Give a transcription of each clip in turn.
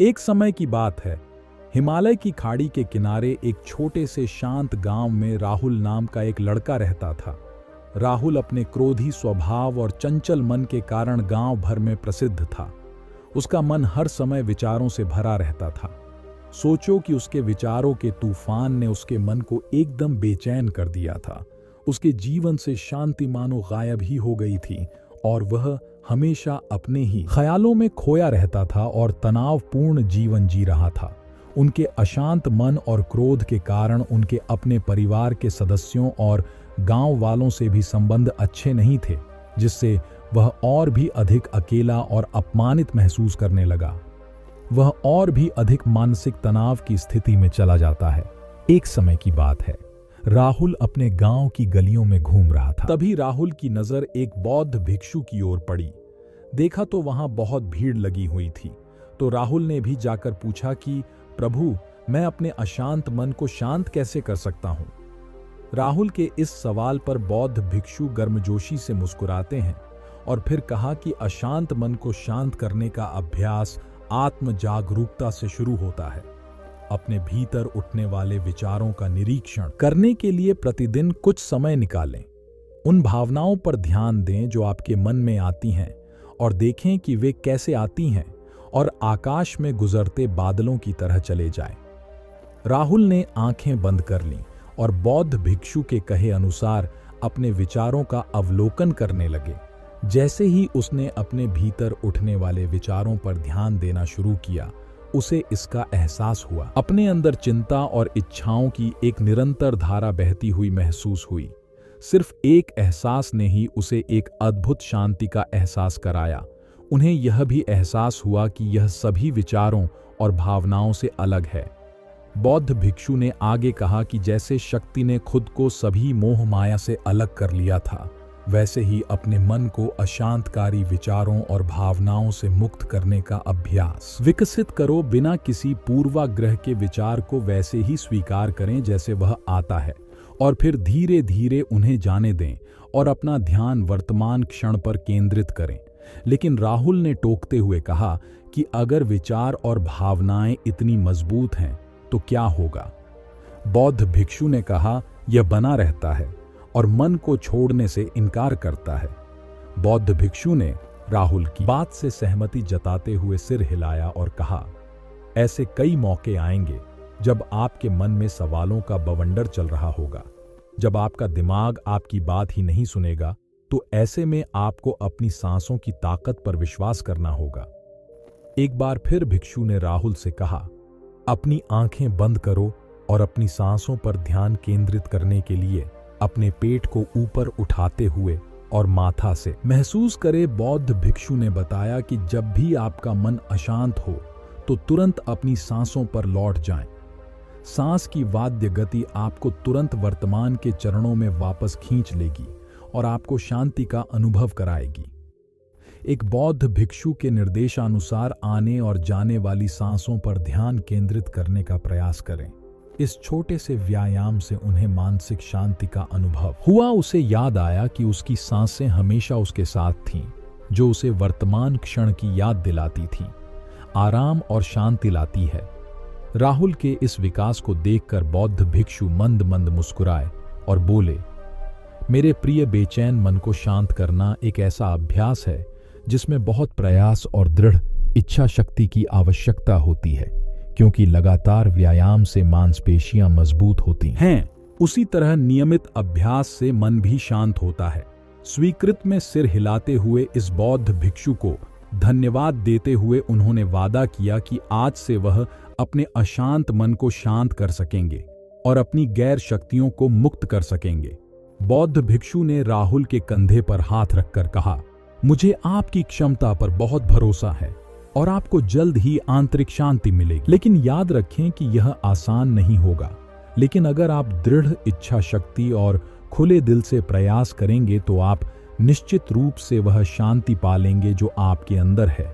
एक समय की बात है। हिमालय की खाड़ी के किनारे एक छोटे से शांत गांव में राहुल नाम का एक लड़का रहता था। राहुल अपने क्रोधी स्वभाव और चंचल मन के कारण गांव भर में प्रसिद्ध था। उसका मन हर समय विचारों से भरा रहता था। सोचो कि उसके विचारों के तूफान ने उसके मन को एकदम बेचैन कर दिया था। उसके जीवन से शांति मानो गायब ही हो गई थी और वह हमेशा अपने ही ख्यालों में खोया रहता था और तनावपूर्ण जीवन जी रहा था। उनके अशांत मन और क्रोध के कारण उनके अपने परिवार के सदस्यों और गांव वालों से भी संबंध अच्छे नहीं थे, जिससे वह और भी अधिक अकेला और अपमानित महसूस करने लगा। वह और भी अधिक मानसिक तनाव की स्थिति में चला जाता है। एक समय की बात है, राहुल अपने गांव की गलियों में घूम रहा था। तभी राहुल की नजर एक बौद्ध भिक्षु की ओर पड़ी। देखा तो वहां बहुत भीड़ लगी हुई थी। तो राहुल ने भी जाकर पूछा कि प्रभु, मैं अपने अशांत मन को शांत कैसे कर सकता हूं? राहुल के इस सवाल पर बौद्ध भिक्षु गर्मजोशी से मुस्कुराते हैं और फिर कहा कि अशांत मन को शांत करने का अभ्यास आत्म जागरूकता से शुरू होता है। अपने भीतर उठने वाले विचारों का निरीक्षण करने के लिए प्रतिदिन कुछ समय निकालें। उन भावनाओं पर ध्यान दें जो आपके मन में आती हैं और देखें कि वे कैसे आती हैं और आकाश में गुजरते बादलों की तरह चले जाएं। राहुल ने आंखें बंद कर लीं और बौद्ध भिक्षु के कहे अनुसार अपने विचारों का अवलोकन करने लगे। जैसे ही उसने अपने भीतर उठने वाले विचारों पर ध्यान देना शुरू किया, उसे इसका एहसास हुआ। अपने अंदर चिंता और इच्छाओं की एक निरंतर धारा बहती हुई महसूस हुई। सिर्फ एक एहसास ने ही उसे एक अद्भुत शांति का एहसास कराया। उन्हें यह भी एहसास हुआ कि यह सभी विचारों और भावनाओं से अलग है। बौद्ध भिक्षु ने आगे कहा कि जैसे शक्ति ने खुद को सभी मोह माया से अलग कर लिया था, वैसे ही अपने मन को अशांतकारी विचारों और भावनाओं से मुक्त करने का अभ्यास विकसित करो। बिना किसी पूर्वाग्रह के विचार को वैसे ही स्वीकार करें जैसे वह आता है और फिर धीरे धीरे उन्हें जाने दें और अपना ध्यान वर्तमान क्षण पर केंद्रित करें। लेकिन राहुल ने टोकते हुए कहा कि अगर विचार और भावनाएं इतनी मजबूत हैं तो क्या होगा? बौद्ध भिक्षु ने कहा, यह बना रहता है और मन को छोड़ने से इनकार करता है। बौद्ध भिक्षु ने राहुल की बात से सहमति जताते हुए सिर हिलाया और कहा, ऐसे कई मौके आएंगे जब आपके मन में सवालों का बवंडर चल रहा होगा। जब आपका दिमाग आपकी बात ही नहीं सुनेगा, तो ऐसे में आपको अपनी सांसों की ताकत पर विश्वास करना होगा। एक बार फिर भिक्षु ने राहुल से कहा, अपनी आंखें बंद करो और अपनी सांसों पर ध्यान केंद्रित करने के लिए अपने पेट को ऊपर उठाते हुए और माथा से महसूस करे। बौद्ध भिक्षु ने बताया कि जब भी आपका मन अशांत हो तो तुरंत अपनी सांसों पर लौट जाएं। सांस की वाद्य गति आपको तुरंत वर्तमान के चरणों में वापस खींच लेगी और आपको शांति का अनुभव कराएगी। एक बौद्ध भिक्षु के निर्देशानुसार आने और जाने वाली सांसों पर ध्यान केंद्रित करने का प्रयास करें। इस छोटे से व्यायाम से उन्हें मानसिक शांति का अनुभव हुआ। उसे याद आया कि उसकी सांसें हमेशा उसके साथ थीं, जो उसे वर्तमान क्षण की याद दिलाती थीं, आराम और शांति लाती है। राहुल के इस विकास को देखकर बौद्ध भिक्षु मंद मंद मुस्कुराए और बोले, मेरे प्रिय बेचैन मन को शांत करना एक ऐसा अभ्यास है जिसमें बहुत प्रयास और दृढ़ इच्छा शक्ति की आवश्यकता होती है, क्योंकि लगातार व्यायाम से मांसपेशियां मजबूत होती हैं। उसी तरह नियमित अभ्यास से मन भी शांत होता है। स्वीकृत में सिर हिलाते हुए इस बौद्ध भिक्षु को धन्यवाद देते हुए उन्होंने वादा किया कि आज से वह अपने अशांत मन को शांत कर सकेंगे और अपनी गैर शक्तियों को मुक्त कर सकेंगे। बौद्ध भिक्षु ने राहुल के कंधे पर हाथ रखकर कहा, मुझे आपकी क्षमता पर बहुत भरोसा है और आपको जल्द ही आंतरिक शांति मिलेगी। लेकिन याद रखें कि यह आसान नहीं होगा, लेकिन अगर आप दृढ़ इच्छा शक्ति और खुले दिल से प्रयास करेंगे तो आप निश्चित रूप से वह शांति पालेंगे जो आपके अंदर है।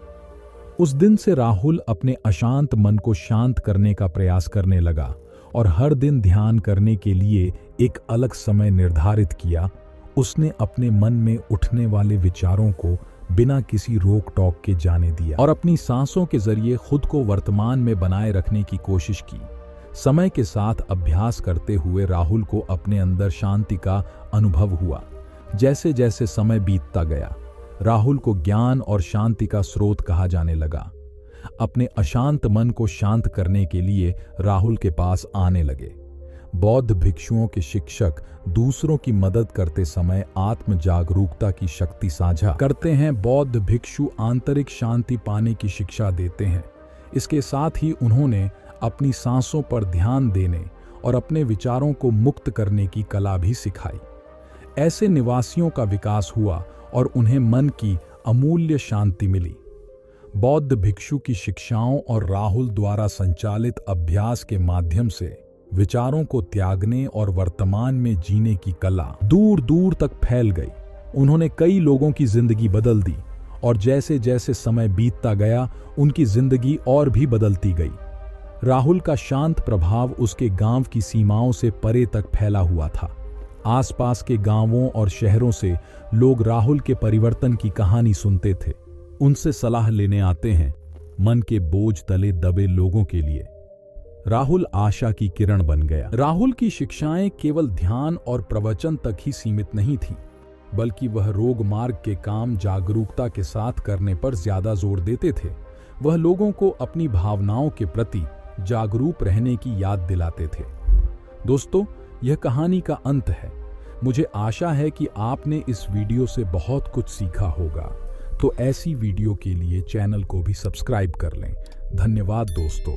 उस दिन से राहुल अपने अशांत मन को शांत करने का प्रयास करने लगा और हर दिन ध्यान करने के लिए एक अलग समय निर्धारित किया। उसने अपने मन में उठने वाले विचारों को बिना किसी रोक टोक के जाने दिया और अपनी सांसों के जरिए खुद को वर्तमान में बनाए रखने की कोशिश की। समय के साथ अभ्यास करते हुए राहुल को अपने अंदर शांति का अनुभव हुआ। जैसे जैसे समय बीतता गया, राहुल को ज्ञान और शांति का स्रोत कहा जाने लगा। अपने अशांत मन को शांत करने के लिए राहुल के पास आने लगे। बौद्ध भिक्षुओं के शिक्षक दूसरों की मदद करते समय आत्म जागरूकता की शक्ति साझा करते हैं। बौद्ध भिक्षु आंतरिक शांति पाने की शिक्षा देते हैं। इसके साथ ही उन्होंने अपनी सांसों पर ध्यान देने और अपने विचारों को मुक्त करने की कला भी सिखाई। ऐसे निवासियों का विकास हुआ और उन्हें मन की अमूल्य शांति मिली। बौद्ध भिक्षु की शिक्षाओं और राहुल द्वारा संचालित अभ्यास के माध्यम से विचारों को त्यागने और वर्तमान में जीने की कला दूर दूर तक फैल गई। उन्होंने कई लोगों की जिंदगी बदल दी और जैसे जैसे समय बीतता गया, उनकी जिंदगी और भी बदलती गई। राहुल का शांत प्रभाव उसके गांव की सीमाओं से परे तक फैला हुआ था। आसपास के गांवों और शहरों से लोग राहुल के परिवर्तन की कहानी सुनते थे। उनसे सलाह लेने आते हैं। मन के बोझ तले दबे लोगों के लिए राहुल आशा की किरण बन गया। राहुल की शिक्षाएं केवल ध्यान और प्रवचन तक ही सीमित नहीं थीं, बल्कि वह रोग मार्ग के काम जागरूकता के साथ करने पर ज्यादा जोर देते थे। वह लोगों को अपनी भावनाओं के प्रति जागरूक रहने की याद दिलाते थे। दोस्तों, यह कहानी का अंत है। मुझे आशा है कि आपने इस वीडियो से बहुत कुछ सीखा होगा। तो ऐसी वीडियो के लिए चैनल को भी सब्सक्राइब कर लें। धन्यवाद दोस्तों।